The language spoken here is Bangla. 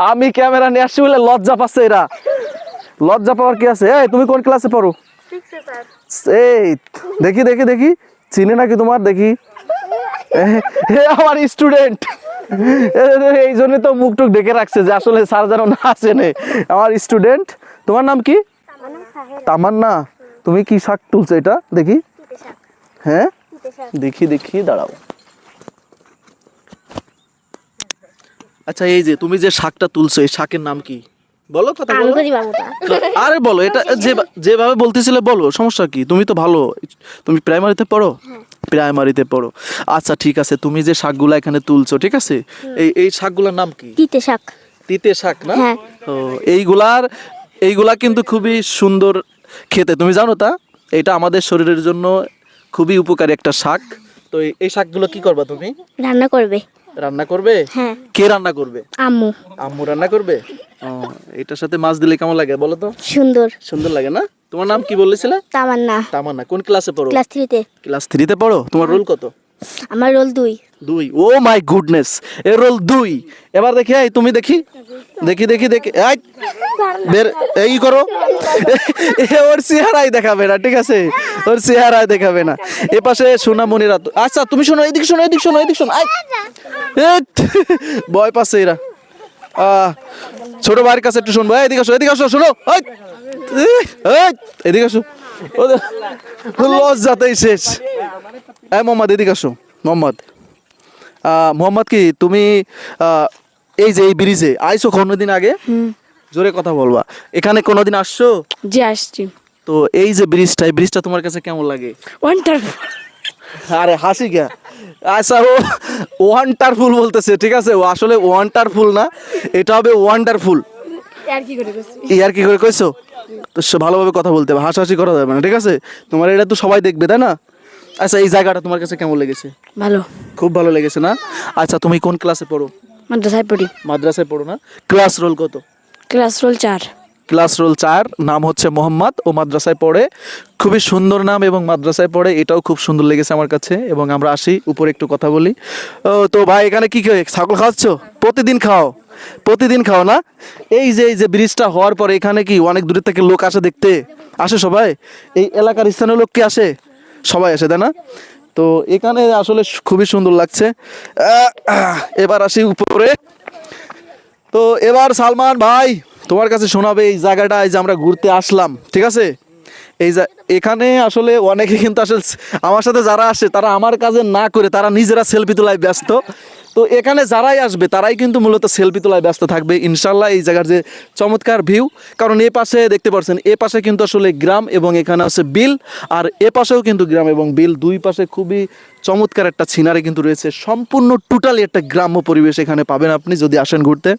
আমি ক্যামেরা নিয়ে আসছি বলে লজ্জা পাচ্ছে এরা। লজ্জা পাওয়ার কি আছে? এই তুমি কোন ক্লাসে পড়ো? এই দেখি দেখি দেখি, চিনে নাকি তোমার? দেখি আমার স্টুডেন্ট। এই জন্য তো মুখ টুক ডেকে রাখছে যে আসলে স্যার যেন না চেনে। আমার স্টুডেন্ট। তোমার নাম কি? তামান্না। তুমি কি শাক তুলছো এটা? দেখি। হ্যাঁ দেখি দেখি, দাঁড়াও। আচ্ছা, এই যে তুমি যে শাকটা তুলছো, এই শাকের নাম কি বলো? কথা বলো। আরে বলো, এটা যেভাবে বলতেছিলে বলো, সমস্যা কি? তুমি তো ভালো, তুমি প্রাইমারিতে পড়ো। প্রাইমারিতে পড়ো, আচ্ছা ঠিক আছে। তুমি যে শাকগুলা এখানে তুলছো, ঠিক আছে, এই শাকগুলোর নাম কি? তিতে শাক। তিতে শাক না? হ্যাঁ। ও, এইগুলা কিন্তু খুবই সুন্দর খেতে, তুমি জানো তা? এটা আমাদের শরীরের জন্য খুবই উপকারী একটা শাক। তো এই শাকগুলো কি করবা তুমি? রান্না করবে। রান্না করবে? হ্যাঁ। কে রান্না করবে? আম্মু। আম্মু রান্না করবে। ও, এটার সাথে মাছ দিলে কেমন লাগে বলো তো? সুন্দর। সুন্দর লাগে না? তোমার নাম কি বলেছিলে? তামান্না। তামান্না। কোন ক্লাসে পড়ো? ক্লাস 3-তে। ক্লাস 3-তে পড়ো। তোমার রোল কত? আমার রোল 2। 2? ও মাই গুডনেস, এর রোল 2। এবার দেখি, এই তুমি দেখি দেখি দেখি দেখি, এই বের, এই করো। ওর চেহারাই দেখাবে না, ঠিক আছে? ওর চেহারাই দেখাবে না। এ পাশে সোনামণিরা। আচ্ছা তুমি শোনো, এদিকে শোনো, এদিকে শোনো, এদিকে শোনো। ভয় পাচ্ছে এরা। ছোট ভাইয়ের কাছে একটু শুনবো। এদিকে আসো, এদিকে আসো, শোনো। এদিকে আসো। লজ্জাতেই শেষ। মোহাম্মদ এদিকে আসো। মোহাম্মদ, মোহাম্মদ কি তুমি এই যে এই ব্রিজে আইসো কোনোদিন আগে? জোরে কথা বলবা। এখানে কোনোদিন আসছো? জি আসছি। তো এই যে ব্রিজটা, এই ব্রিজটা তোমার কাছে কেমন লাগে? ওয়ান্ডারফুল। আরে হাসি কে? আচ্ছা, ও ওয়ান্ডারফুল বলতেছে, ঠিক আছে? ও আসলে ওয়ান্ডারফুল না, এটা হবে ওয়ান্ডারফুল। আর কি করে কইছো? তো ভালোভাবে কথা বলতে হবে, হাসাহাসি করা যাবে না, ঠিক আছে? তোমার এটা তো সবাই দেখবে, তাই না? আচ্ছা, এই জায়গাটা তোমার কাছে কেমন লেগেছে? ভালো। খুব ভালো লেগেছে না? আচ্ছা, তুমি কোন ক্লাসে পড়ো? মাদ্রাসায় পড়ি। মাদ্রাসায় পড়ো না? ক্লাস রোল কত? Class roll 4। Class roll 4। নাম হচ্ছে মোহাম্মদ, ও মাদ্রাসায় পড়ে। খুবই সুন্দর নাম এবং মাদ্রাসায় পড়ে, এটাও খুব সুন্দর লেগেছে আমার কাছে। এবং আমরা আসি উপরে একটু কথা বলি। ও তো ভাই, এখানে কি ছাগল খাওয়াচ্ছ? প্রতিদিন খাও? প্রতিদিন খাও না? এই যে ব্রিজটা হওয়ার পরে এখানে কি অনেক দূরের থেকে লোক আসে দেখতে? আসে সবাই? এই এলাকার স্থানীয় লোক কি আসে? সবাই আসে, তাই না? তো এখানে আসলে খুবই সুন্দর লাগছে। এবার আসি উপরে। তো এবার সালমান ভাই তোমার কাছে শোনাবে এই জায়গাটা, এই যে আমরা ঘুরতে আসলাম, ঠিক আছে? এখানে আসলে অনেকে কিন্তু আসলে আমার সাথে যারা আসে তারা আমার কাজে না করে তারা নিজেরা সেলফি তোলায় ব্যস্ত। তো এখানে যারাই আসবে তারাই কিন্তু মূলত সেলফি তোলায় ব্যস্ত থাকবে ইনশাল্লাহ। এই জায়গার যে চমৎকার ভিউ, কারণ এ পাশে দেখতে পাচ্ছেন, এ পাশে কিন্তু আসলে গ্রাম এবং এখানে আছে বিল, আর এ পাশেও কিন্তু গ্রাম এবং বিল, দুই পাশে খুবই চমৎকার একটা সিনারি কিন্তু রয়েছে। সম্পূর্ণ টোটালি একটা গ্রাম্য পরিবেশ এখানে পাবেন আপনি যদি আসেন ঘুরতে।